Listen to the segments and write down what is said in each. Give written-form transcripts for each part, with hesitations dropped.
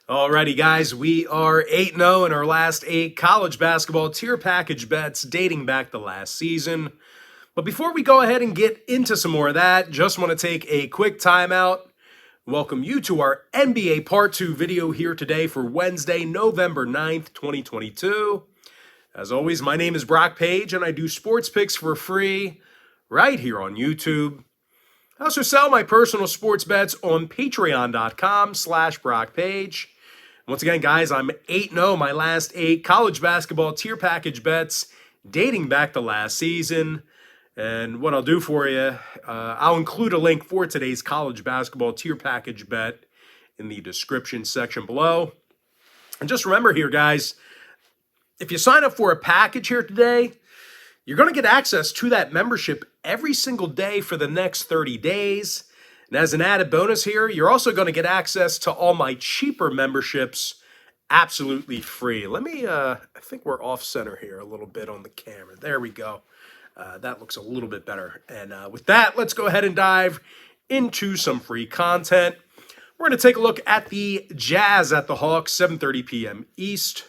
Alrighty, guys, we are 8-0 in our last 8 college basketball tier package bets dating back to last season. But before we go ahead and get into some more of that, just want to take a quick timeout. Welcome you to our NBA Part 2 video here today for Wednesday, November 9th, 2022. As always, my name is Brock Page, and I do sports picks for free right here on YouTube. I also sell my personal sports bets on patreon.com/BrockPage. Once again, guys, I'm 8-0 my last 8 college basketball tier package bets dating back to last season. And what I'll do for you, I'll include a link for today's college basketball tier package bet in the description section below. And just remember here, guys, if you sign up for a package here today, you're going to get access to that membership every single day for the next 30 days. And as an added bonus here, you're also going to get access to all my cheaper memberships absolutely free. Let me, I think we're off center here a little bit on the camera. There we go. That looks a little bit better. And with that, let's go ahead and dive into some free content. We're going to take a look at the Jazz at the Hawks, 7:30 p.m. East.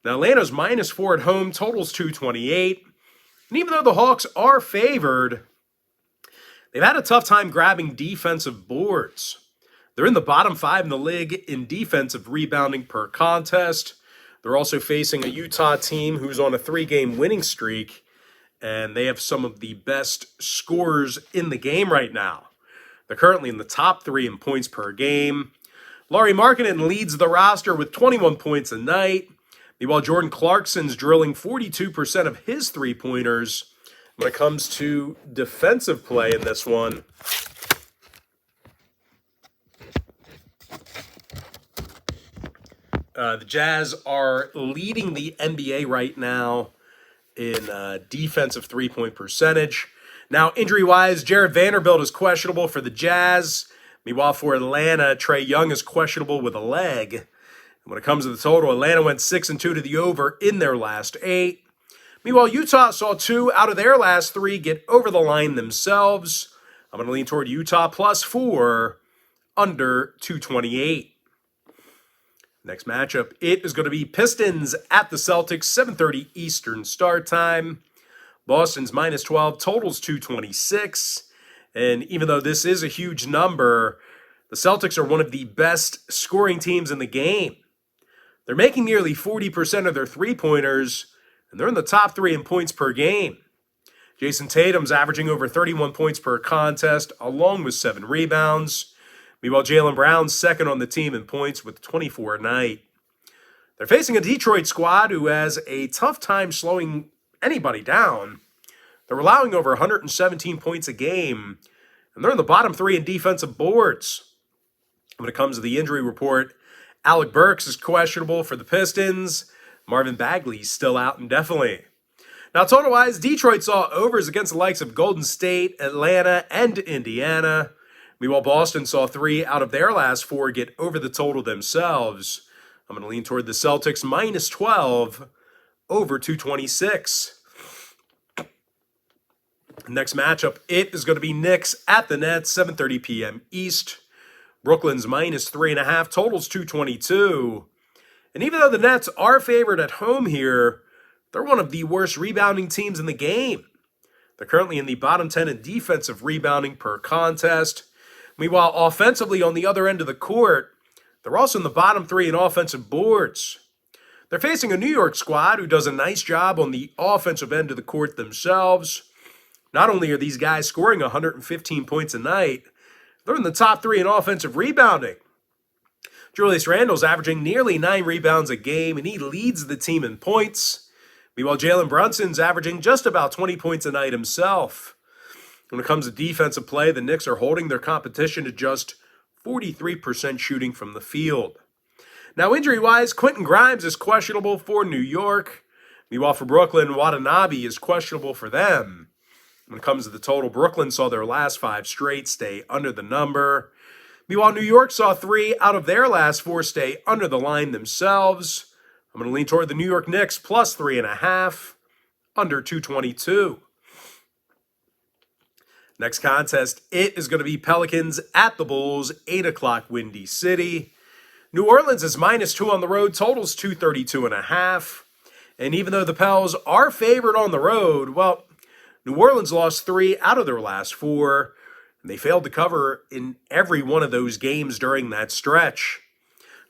Now, Atlanta's -4 at home, totals 228. And even though the Hawks are favored, they've had a tough time grabbing defensive boards. They're in the bottom 5 in the league in defensive rebounding per contest. They're also facing a Utah team who's on a 3-game winning streak, and they have some of the best scorers in the game right now. They're currently in the top 3 in points per game. Lauri Markkanen leads the roster with 21 points a night. Meanwhile, Jordan Clarkson's drilling 42% of his three-pointers. When it comes to defensive play in this one, the Jazz are leading the NBA right now in defensive three-point percentage. Now, injury-wise, Jared Vanderbilt is questionable for the Jazz. Meanwhile, for Atlanta, Trae Young is questionable with a leg. When it comes to the total, Atlanta went 6-2 to the over in their last 8. Meanwhile, Utah saw 2 out of their last 3 get over the line themselves. I'm going to lean toward Utah +4, under 228. Next matchup, it is going to be Pistons at the Celtics, 7:30 Eastern start time. Boston's -12, totals 226. And even though this is a huge number, the Celtics are one of the best scoring teams in the game. They're making nearly 40% of their three-pointers, and they're in the top 3 in points per game. Jason Tatum's averaging over 31 points per contest, along with 7 rebounds. Meanwhile, Jaylen Brown's second on the team in points with 24 a night. They're facing a Detroit squad who has a tough time slowing anybody down. They're allowing over 117 points a game, and they're in the bottom 3 in defensive boards. When it comes to the injury report, Alec Burks is questionable for the Pistons. Marvin Bagley's still out indefinitely. Now, total-wise, Detroit saw overs against the likes of Golden State, Atlanta, and Indiana. Meanwhile, Boston saw 3 out of their last 4 get over the total themselves. I'm going to lean toward the Celtics -12, over 226. Next matchup, it is going to be Knicks at the Nets, 7:30 p.m. East. Brooklyn's -3.5, totals 222. And even though the Nets are favored at home here, they're one of the worst rebounding teams in the game. They're currently in the bottom 10 in defensive rebounding per contest. Meanwhile, offensively on the other end of the court, they're also in the bottom 3 in offensive boards. They're facing a New York squad who does a nice job on the offensive end of the court themselves. Not only are these guys scoring 115 points a night, they're in the top 3 in offensive rebounding. Julius Randle's averaging nearly 9 rebounds a game, and he leads the team in points. Meanwhile, Jalen Brunson's averaging just about 20 points a night himself. When it comes to defensive play, the Knicks are holding their competition to just 43% shooting from the field. Now, injury-wise, Quentin Grimes is questionable for New York. Meanwhile, for Brooklyn, Watanabe is questionable for them. When it comes to the total, Brooklyn saw their last 5 straight stay under the number. Meanwhile, New York saw 3 out of their last 4 stay under the line themselves. I'm going to lean toward the New York Knicks +3.5, under 222. Next contest, it is going to be Pelicans at the Bulls, 8 o'clock Windy City. New Orleans is -2 on the road, totals 232.5. And even though the Pels are favored on the road, well, New Orleans lost 3 out of their last 4, and they failed to cover in every one of those games during that stretch.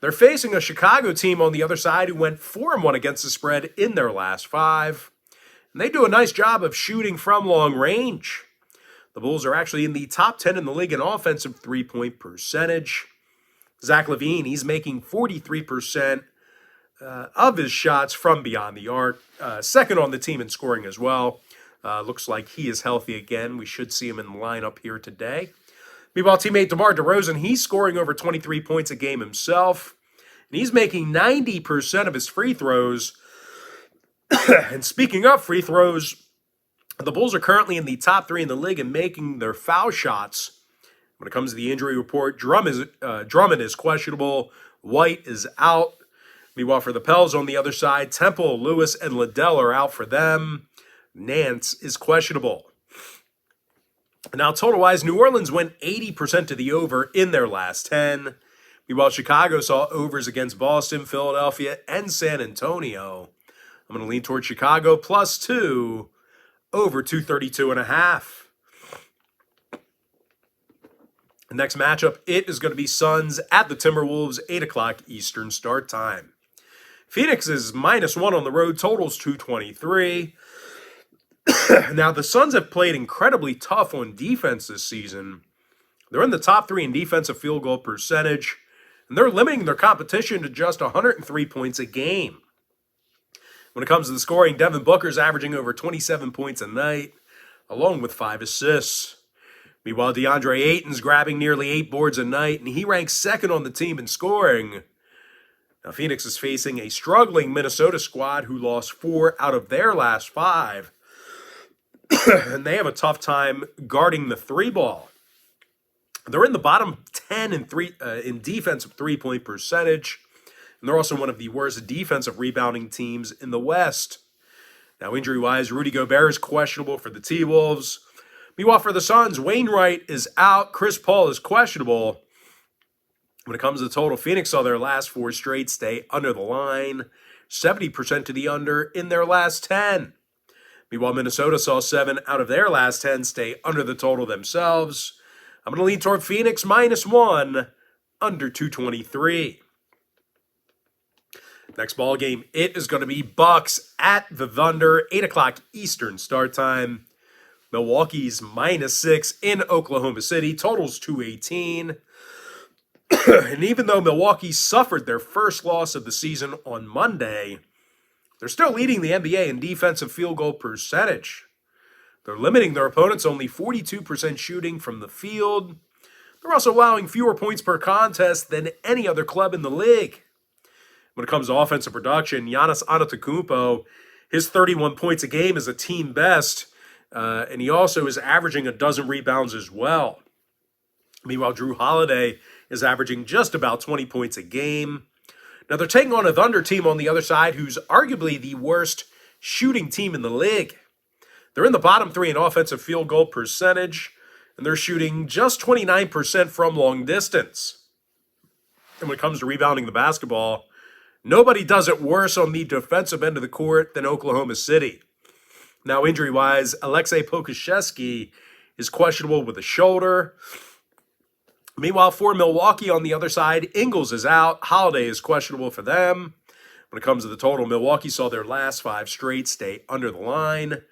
They're facing a Chicago team on the other side who went 4-1 against the spread in their last 5. And they do a nice job of shooting from long range. The Bulls are actually in the top 10 in the league in offensive three-point percentage. Zach LaVine, he's making 43% of his shots from beyond the arc. Second on the team in scoring as well. Looks like he is healthy again. We should see him in the lineup here today. Meanwhile, teammate DeMar DeRozan, he's scoring over 23 points a game himself. And he's making 90% of his free throws. And speaking of free throws, the Bulls are currently in the top 3 in the league in making their foul shots. When it comes to the injury report, Drummond is questionable. White is out. Meanwhile, for the Pels on the other side, Temple, Lewis, and Liddell are out for them. Nance is questionable. Now, total-wise, New Orleans went 80% to the over in their last 10. Meanwhile, Chicago saw overs against Boston, Philadelphia, and San Antonio. I'm going to lean towards Chicago +2, over 232.5. The next matchup, it is going to be Suns at the Timberwolves, 8 o'clock Eastern start time. Phoenix is -1 on the road, totals 223. Now, the Suns have played incredibly tough on defense this season. They're in the top 3 in defensive field goal percentage, and they're limiting their competition to just 103 points a game. When it comes to the scoring, Devin Booker's averaging over 27 points a night, along with 5 assists. Meanwhile, DeAndre Ayton's grabbing nearly 8 boards a night, and he ranks second on the team in scoring. Now, Phoenix is facing a struggling Minnesota squad who lost 4 out of their last 5. And they have a tough time guarding the 3-ball. They're in the bottom 10 in defensive three-point percentage, and they're also one of the worst defensive rebounding teams in the West. Now, injury-wise, Rudy Gobert is questionable for the T-Wolves. Meanwhile, for the Suns, Wainwright is out. Chris Paul is questionable. When it comes to the total, Phoenix saw their last 4 straight stay under the line, 70% to the under in their last 10. Meanwhile, Minnesota saw 7 out of their last 10 stay under the total themselves. I'm going to lean toward Phoenix -1, under 223. Next ball game, it is going to be Bucks at the Thunder, 8 o'clock Eastern start time. Milwaukee's -6 in Oklahoma City, totals 218. And even though Milwaukee suffered their first loss of the season on Monday, they're still leading the NBA in defensive field goal percentage. They're limiting their opponents only 42% shooting from the field. They're also allowing fewer points per contest than any other club in the league. When it comes to offensive production, Giannis Antetokounmpo, his 31 points a game is a team best, and he also is averaging a dozen rebounds as well. Meanwhile, Drew Holiday is averaging just about 20 points a game. Now, they're taking on a Thunder team on the other side who's arguably the worst shooting team in the league. They're in the bottom 3 in offensive field goal percentage, and they're shooting just 29% from long distance. And when it comes to rebounding the basketball, nobody does it worse on the defensive end of the court than Oklahoma City. Now, injury-wise, Aleksej Pokusevski is questionable with a shoulder. Meanwhile, for Milwaukee on the other side, Ingles is out. Holiday is questionable for them. When it comes to the total, Milwaukee saw their last 5 straight stay under the line.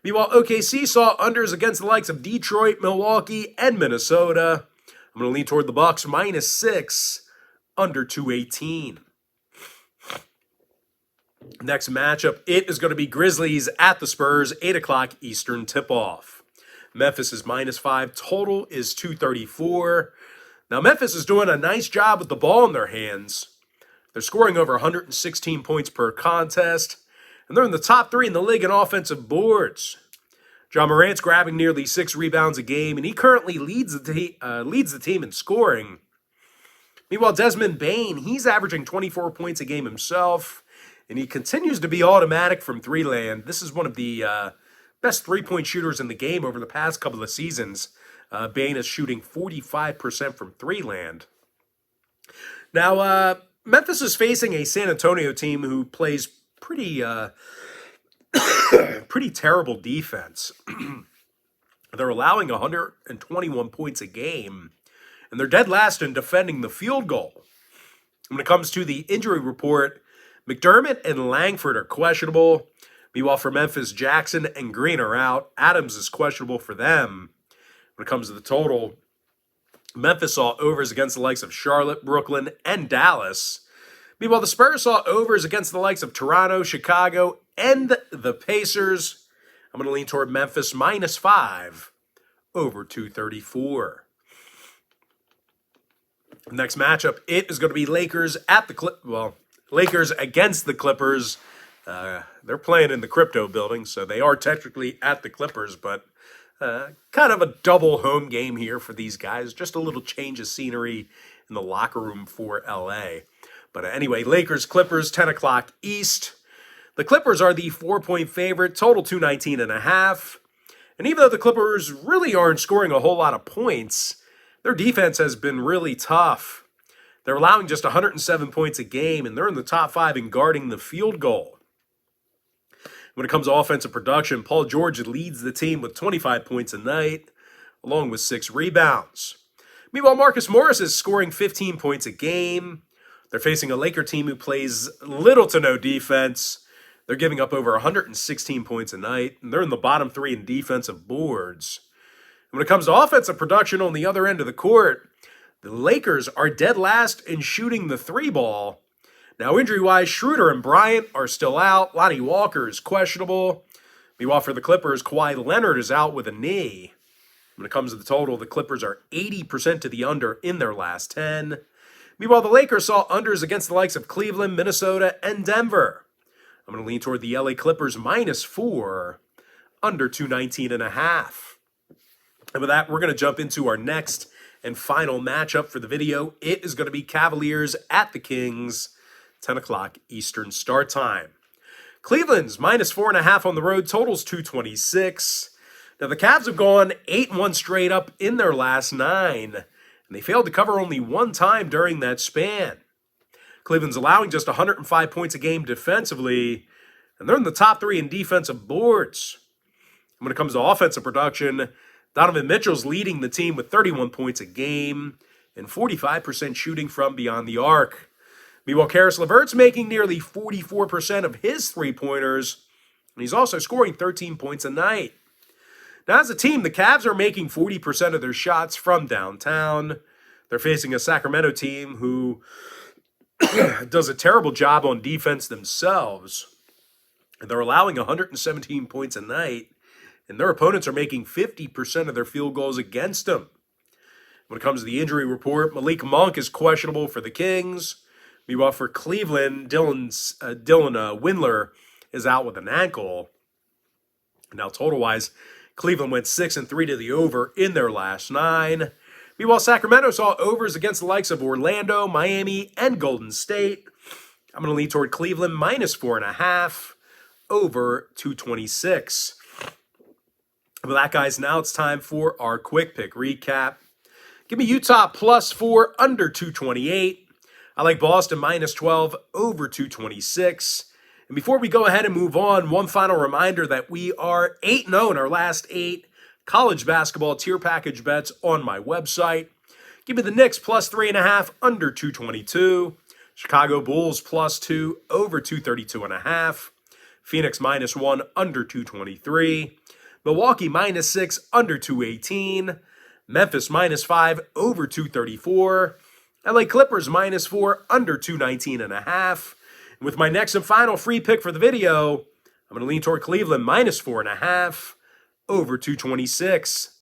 Meanwhile, OKC saw unders against the likes of Detroit, Milwaukee, and Minnesota. I'm going to lean toward the Bucks -6, under 218. Next matchup, it is going to be Grizzlies at the Spurs, 8 o'clock Eastern tip-off. Memphis is -5. Total is 234. Now, Memphis is doing a nice job with the ball in their hands. They're scoring over 116 points per contest, and they're in the top 3 in the league in offensive boards. John Morant's grabbing nearly 6 rebounds a game, and he currently leads the team in scoring. Meanwhile, Desmond Bane, he's averaging 24 points a game himself, and he continues to be automatic from 3-land. This is one of the best 3-point shooters in the game over the past couple of seasons. Bane is shooting 45% from 3-land. Now, Memphis is facing a San Antonio team who plays pretty terrible defense. They're allowing 121 points a game, and they're dead last in defending the field goal. When it comes to the injury report, McDermott and Langford are questionable. Meanwhile, for Memphis, Jackson and Green are out. Adams is questionable for them. When it comes to the total, Memphis saw overs against the likes of Charlotte, Brooklyn, and Dallas. Meanwhile, the Spurs saw overs against the likes of Toronto, Chicago, and the Pacers. I'm going to lean toward Memphis -5 over 234. Next matchup, it is going to be Lakers Lakers against the Clippers. They're playing in the crypto building, so they are technically at the Clippers, but kind of a double home game here for these guys. Just a little change of scenery in the locker room for LA. But anyway, Lakers, Clippers, 10 o'clock East. The Clippers are the 4-point favorite, total 219.5. And even though the Clippers really aren't scoring a whole lot of points, their defense has been really tough. They're allowing just 107 points a game, and they're in the top 5 in guarding the field goal. When it comes to offensive production, Paul George leads the team with 25 points a night, along with 6 rebounds. Meanwhile, Marcus Morris is scoring 15 points a game. They're facing a Laker team who plays little to no defense. They're giving up over 116 points a night, and they're in the bottom 3 in defensive boards. And when it comes to offensive production on the other end of the court, the Lakers are dead last in shooting the 3 ball. Now, injury-wise, Schroeder and Bryant are still out. Lonnie Walker is questionable. Meanwhile, for the Clippers, Kawhi Leonard is out with a knee. When it comes to the total, the Clippers are 80% to the under in their last 10. Meanwhile, the Lakers saw unders against the likes of Cleveland, Minnesota, and Denver. I'm going to lean toward the LA Clippers -4, under 219.5. And with that, we're going to jump into our next and final matchup for the video. It is going to be Cavaliers at the Kings, 10 o'clock Eastern start time. Cleveland's -4.5 on the road, totals 226. Now, the Cavs have gone 8-1 straight up in their last 9, and they failed to cover only one time during that span. Cleveland's allowing just 105 points a game defensively, and they're in the top 3 in defensive boards. When it comes to offensive production, Donovan Mitchell's leading the team with 31 points a game and 45% shooting from beyond the arc. Meanwhile, Karis LeVert's making nearly 44% of his three-pointers, and he's also scoring 13 points a night. Now, as a team, the Cavs are making 40% of their shots from downtown. They're facing a Sacramento team who does a terrible job on defense themselves. And they're allowing 117 points a night, and their opponents are making 50% of their field goals against them. When it comes to the injury report, Malik Monk is questionable for the Kings. Meanwhile, for Cleveland, Dylan Windler is out with an ankle. Now, total-wise, Cleveland went 6-3 to the over in their last 9. Meanwhile, Sacramento saw overs against the likes of Orlando, Miami, and Golden State. I'm going to lean toward Cleveland -4.5 over 226. With that, guys, now it's time for our quick pick recap. Give me Utah +4 under 228. I like Boston -12 over 226. And before we go ahead and move on, one final reminder that we are 8-0 in our last 8 college basketball tier package bets on my website. Give me the Knicks +3.5 under 222. Chicago Bulls +2 over 232.5. Phoenix -1 under 223. Milwaukee -6 under 218. Memphis -5 over 234. LA Clippers -4 under 219.5. With my next and final free pick for the video, I'm going to lean toward Cleveland -4.5 over 226.